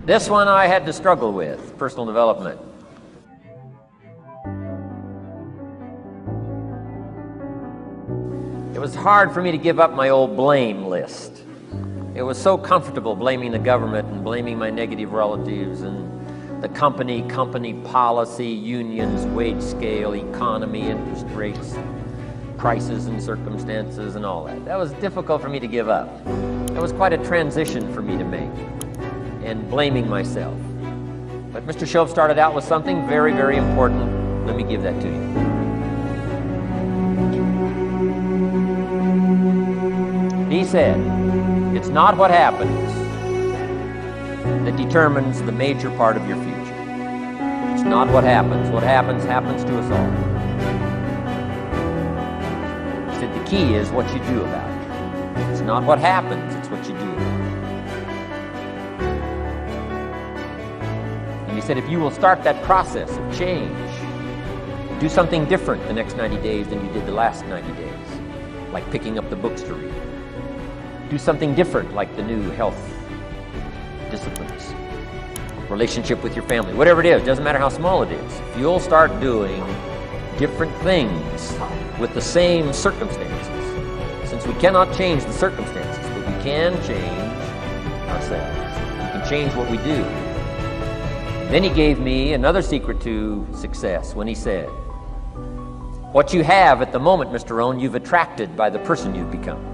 This one I had to struggle with, personal development. It was hard for me to give up my old blame list. It was so comfortable blaming the government and blaming my negative relatives and the company policy, unions, wage scale, economy, interest rates, crises and circumstances and all that. That was difficult for me to give up. That was quite a transition for me to make, and blaming myself. But Mr. Shoaff started out with something very, very important. Let me give that to you. He said, it's not what happens that determines the major part of your future. It's not what happens. What happens, happens to us all. He said the key is what you do about it. It's not what happens, it's what you do about it. And he said if you will start that process of change, do something different the next 90 days than you did the last 90 days, like picking up the books to read. Do something different, like the new health disciplines, relationship with your family, whatever it is, doesn't matter how small it is. If you'll start doing different things with the same circumstances, since we cannot change the circumstances, but we can change ourselves. We can change what we do. Then he gave me another secret to success when he said, what you have at the moment, Mr. Rohn, you've attracted by the person you've become.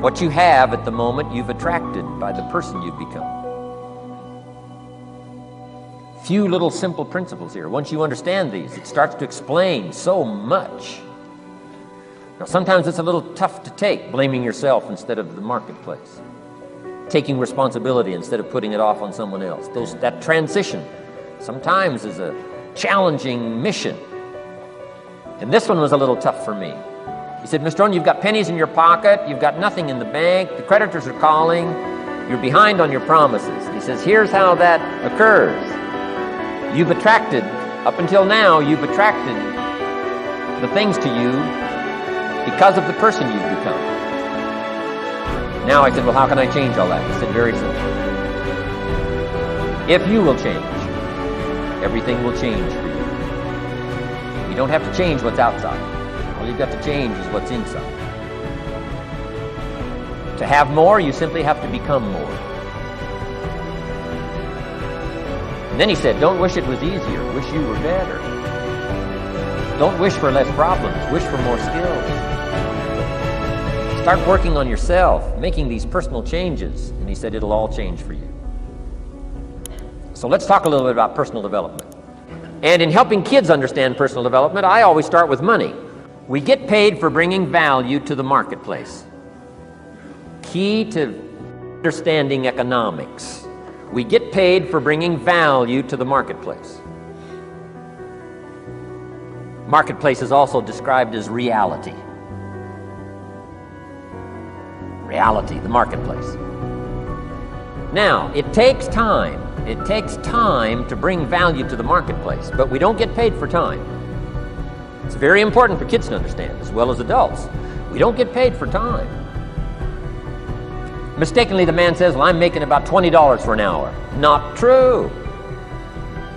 What you have at the moment, you've attracted by the person you've become. Few little simple principles here. Once you understand these, it starts to explain so much. Now, sometimes it's a little tough to take, blaming yourself instead of the marketplace, taking responsibility instead of putting it off on someone else. That transition sometimes is a challenging mission. And this one was a little tough for me. He said, Mr. Rohn, you've got pennies in your pocket, you've got nothing in the bank, the creditors are calling, you're behind on your promises. He says, here's how that occurs. You've attracted, up until now, you've attracted the things to you because of the person you've become. Now I said, well, how can I change all that? He said, very simple. If you will change, everything will change for you. You don't have to change what's outside. All you've got to change is what's inside. To have more, you simply have to become more. And then he said, don't wish it was easier, wish you were better. Don't wish for less problems, wish for more skills. Start working on yourself, making these personal changes, and he said it'll all change for you. So let's talk a little bit about personal development. And in helping kids understand personal development, I always start with money. We get paid for bringing value to the marketplace. Key to understanding economics. We get paid for bringing value to the marketplace. Marketplace is also described as reality. Reality, the marketplace. Now, it takes time. It takes time to bring value to the marketplace, but we don't get paid for time. It's very important for kids to understand, as well as adults. We don't get paid for time. Mistakenly, the man says, well, I'm making about $20 for an hour. Not true.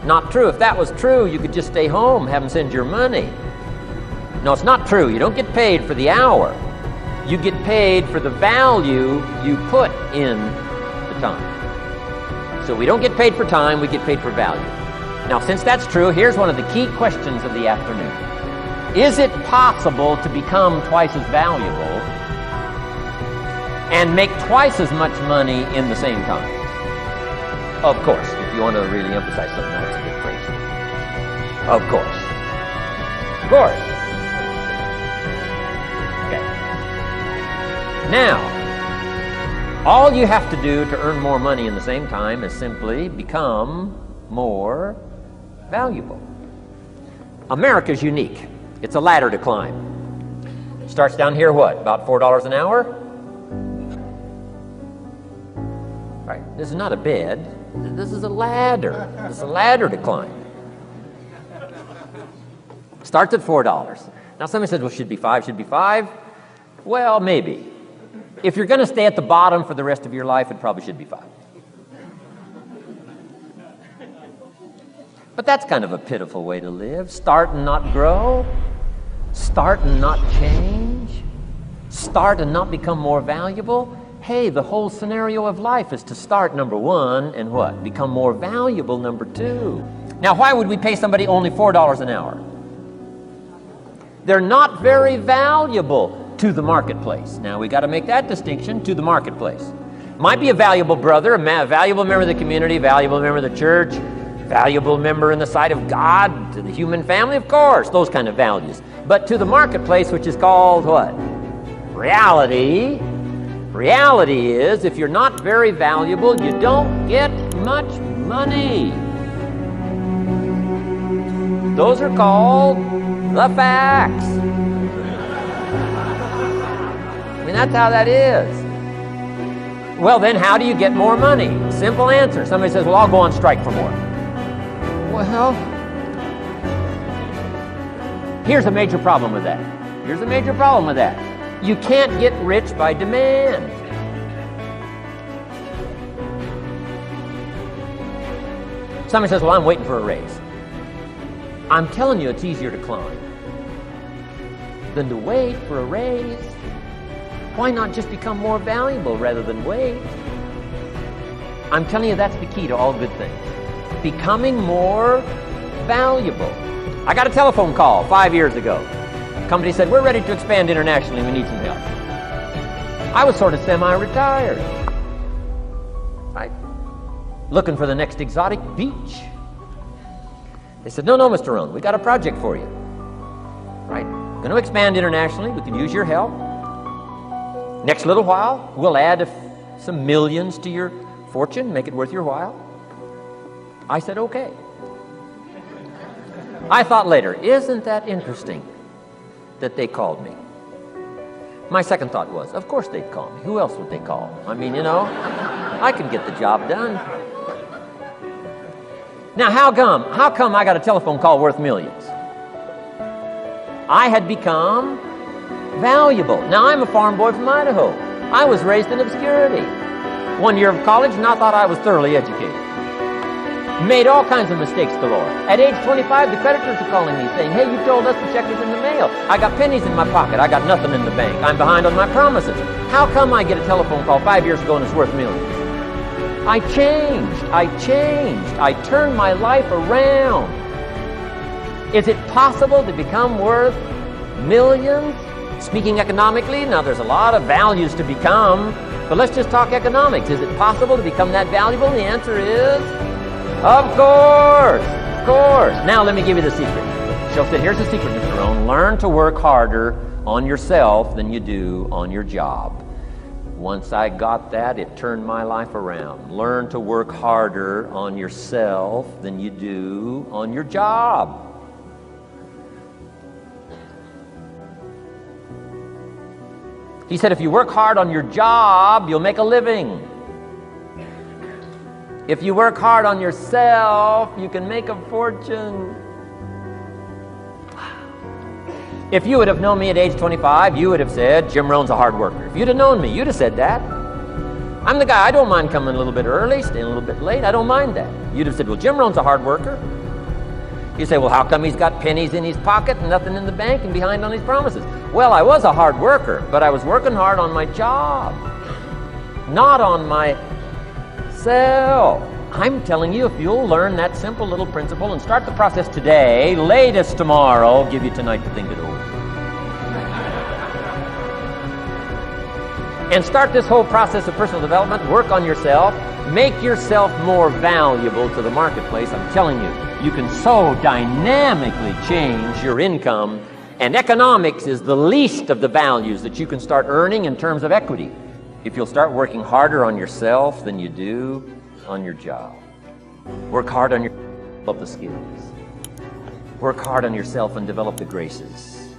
Not true. If that was true, you could just stay home, have them send your money. No, it's not true. You don't get paid for the hour. You get paid for the value you put in the time. So we don't get paid for time, we get paid for value. Now, since that's true, here's one of the key questions of the afternoon. Is it possible to become twice as valuable and make twice as much money in the same time? Of course, if you want to really emphasize something, that's a good phrase. Of course. Of course. Okay. Now, all you have to do to earn more money in the same time is simply become more valuable. America's unique. It's a ladder to climb. Starts down here, what, about $4 an hour? Right. This is not a bed. This is a ladder. This is a ladder to climb. Starts at $4. Now somebody says, well, should be $5. Well, maybe. If you're going to stay at the bottom for the rest of your life, it probably should be $5. But that's kind of a pitiful way to live. Start and not grow. Start and not change. Start and not become more valuable. Hey, the whole scenario of life is to start, number one, and what? Become more valuable, number two. Now, why would we pay somebody only $4 an hour? They're not very valuable to the marketplace. Now, we got to make that distinction, to the marketplace. Might be a valuable brother, a valuable member of the community, valuable member of the church, valuable member in the sight of God, to the human family, of course, those kind of values. But to the marketplace, which is called what? Reality. Reality is, if you're not very valuable, you don't get much money. Those are called the facts. I mean, that's how that is. Well, then how do you get more money? Simple answer. Somebody says, well, I'll go on strike for more. Well, here's a major problem with that. Here's a major problem with that. You can't get rich by demand. Somebody says, well, I'm waiting for a raise. I'm telling you, it's easier to climb than to wait for a raise. Why not just become more valuable rather than wait? I'm telling you, that's the key to all good things. Becoming more valuable. I got a telephone call 5 years ago. The company said, we're ready to expand internationally. We need some help. I was sort of semi-retired. Right? Looking for the next exotic beach. They said, no, Mr. Rohn, we got a project for you. Right? Going to expand internationally. We can use your help. Next little while, we'll add some millions to your fortune, make it worth your while. I said, okay. I thought later, isn't that interesting that they called me? My second thought was, of course they'd call me. Who else would they call? I mean, I can get the job done. Now, how come I got a telephone call worth millions? I had become valuable. Now, I'm a farm boy from Idaho. I was raised in obscurity. 1 year of college, and I thought I was thoroughly educated. Made all kinds of mistakes galore. At age 25, the creditors are calling me saying, hey, you told us the check was in the mail. I got pennies in my pocket. I got nothing in the bank. I'm behind on my promises. How come I get a telephone call 5 years ago and it's worth millions? I changed. I turned my life around. Is it possible to become worth millions? Speaking economically, now there's a lot of values to become, but let's just talk economics. Is it possible to become that valuable? And the answer is, of course. Now let me give you the secret. She'll say, here's the secret, Mr. Rohn. Learn to work harder on yourself than you do on your job. Once I got that, it turned my life around. Learn to work harder on yourself than you do on your job. He said, if you work hard on your job, you'll make a living. If you work hard on yourself, you can make a fortune. If you would have known me at age 25, you would have said, Jim Rohn's a hard worker. If you'd have known me, you'd have said that. I'm the guy, I don't mind coming a little bit early, staying a little bit late. I don't mind that. You'd have said, well, Jim Rohn's a hard worker. You say, well, how come he's got pennies in his pocket and nothing in the bank and behind on his promises? Well, I was a hard worker, but I was working hard on my job, not on myself. I'm telling you, if you'll learn that simple little principle and start the process today, latest tomorrow, I'll give you tonight to think it over. And start this whole process of personal development, work on yourself, make yourself more valuable to the marketplace. I'm telling you, you can so dynamically change your income, and economics is the least of the values that you can start earning in terms of equity if you'll start working harder on yourself than you do on your job. Work hard on develop the skills. Work hard on yourself and develop the graces.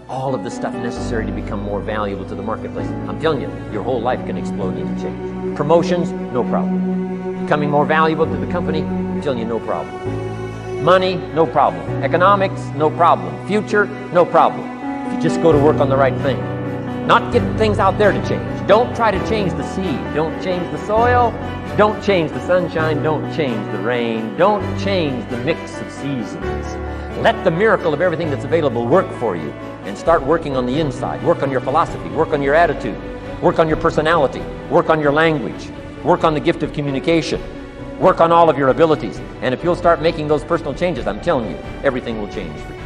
All of the stuff necessary to become more valuable to the marketplace. I'm telling you, your whole life can explode into change. Promotions, no problem. Becoming more valuable to the company, I'm telling you, no problem. Money, no problem. Economics, no problem. Future, no problem. If you just go to work on the right thing. Not get things out there to change. Don't try to change the seed. Don't change the soil. Don't change the sunshine, don't change the rain, don't change the mix of seasons. Let the miracle of everything that's available work for you, and start working on the inside. Work on your philosophy, work on your attitude, work on your personality, work on your language, work on the gift of communication, work on all of your abilities. And if you'll start making those personal changes, I'm telling you, everything will change for you.